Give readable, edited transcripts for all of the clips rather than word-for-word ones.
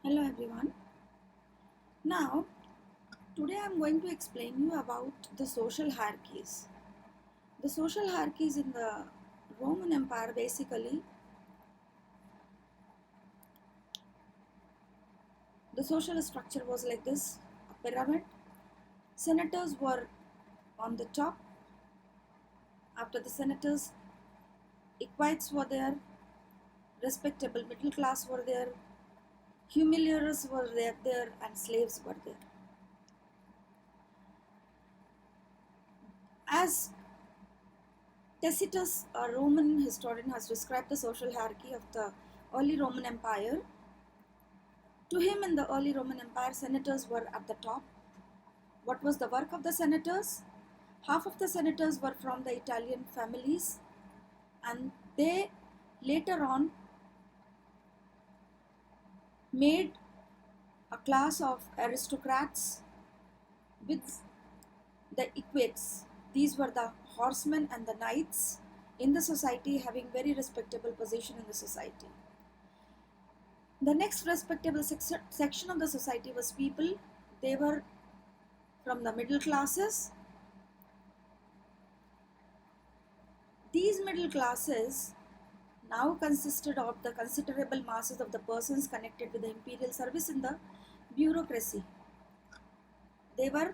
Hello everyone. Now, today I am going to explain you about the social hierarchies. The social hierarchies in the Roman Empire, basically the social structure was like this: a pyramid. Senators were on the top. After the senators, equites were there, respectable middle class were there, humiliators were there, and slaves were there. As Tacitus, a Roman historian, has described the social hierarchy of the early Roman Empire. To him, in the early Roman Empire, senators were at the top. What was the work of the senators? Half of the senators were from the Italian families, and they later on made a class of aristocrats with the equites. These were the horsemen and the knights in the society, having very respectable position in the society. The next respectable section of the society was people. They were from the middle classes. These middle classes now consisted of the considerable masses of the persons connected with the imperial service in the bureaucracy. They were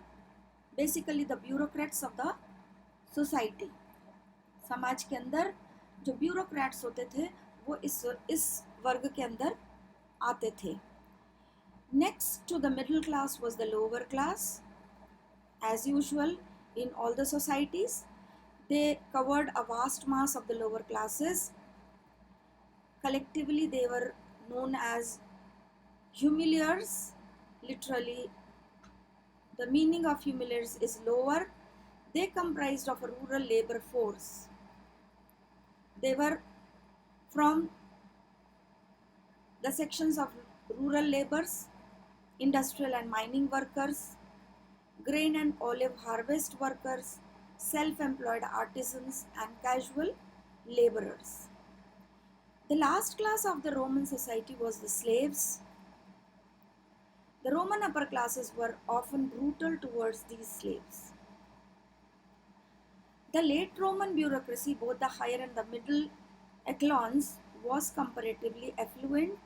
basically the bureaucrats of the society. समाज के अंदर जो bureaucrats होते थे वो इस वर्ग के अंदर आते थे. Next to the middle class was the lower class. As usual in all the societies, they covered a vast mass of the lower classes. Collectively, they were known as humiliers. Literally, the meaning of humiliers is lower. They comprised of a rural labor force. They were from the sections of rural laborers, industrial and mining workers, grain and olive harvest workers, self-employed artisans, and casual laborers. The last class of the Roman society was the slaves. The Roman upper classes were often brutal towards these slaves. The late Roman bureaucracy, both the higher and the middle echelons, was comparatively affluent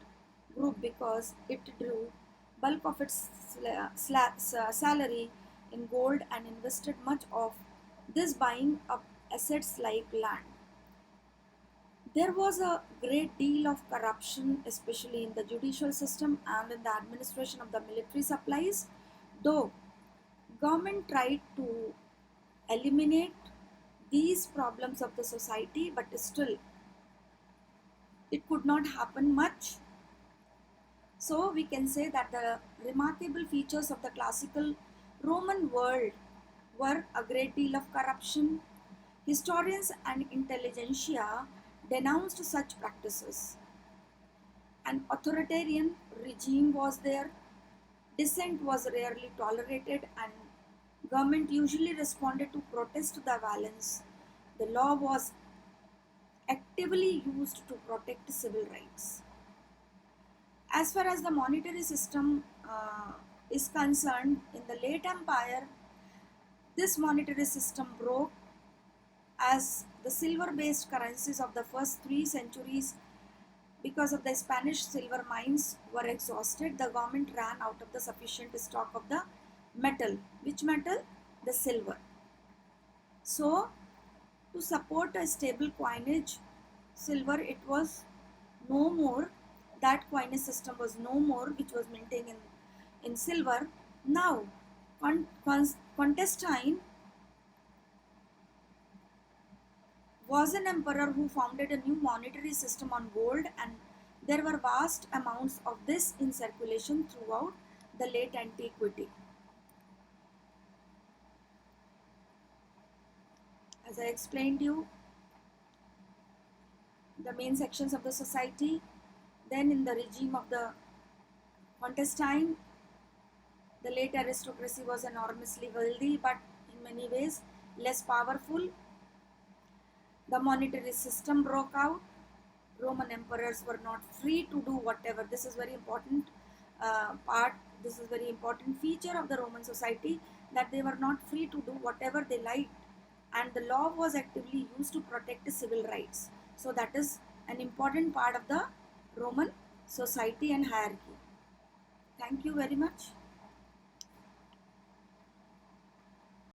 group because it drew bulk of its salary in gold and invested much of this buying up assets like land. There was a great deal of corruption, especially in the judicial system and in the administration of the military supplies, though government tried to eliminate these problems of the society, but still it could not happen much. So we can say that the remarkable features of the classical Roman world were a great deal of corruption. Historians and intelligentsia denounced such practices. An authoritarian regime was there. Dissent was rarely tolerated, and government usually responded to protest the violence. The law was actively used to protect civil rights. As far as the monetary system is concerned, in the late empire, this monetary system broke as the silver-based currencies of the first 3 centuries, because of the Spanish silver mines, were exhausted. The government ran out of the sufficient stock of the metal. Which metal? The silver. So, to support a stable coinage, silver, it was no more. That coinage system was no more, which was maintained in silver. Now, Constantine was an emperor who founded a new monetary system on gold, and there were vast amounts of this in circulation throughout the late antiquity. As I explained you, the main sections of the society, then in the regime of the Constantine, the late aristocracy was enormously wealthy, but in many ways less powerful. The monetary system broke out. Roman emperors were not free to do whatever. This is very important. part. This is very important feature of the Roman society, that they were not free to do whatever they liked, and the law was actively used to protect civil rights. So that is an important part of the Roman society and hierarchy. Thank you very much.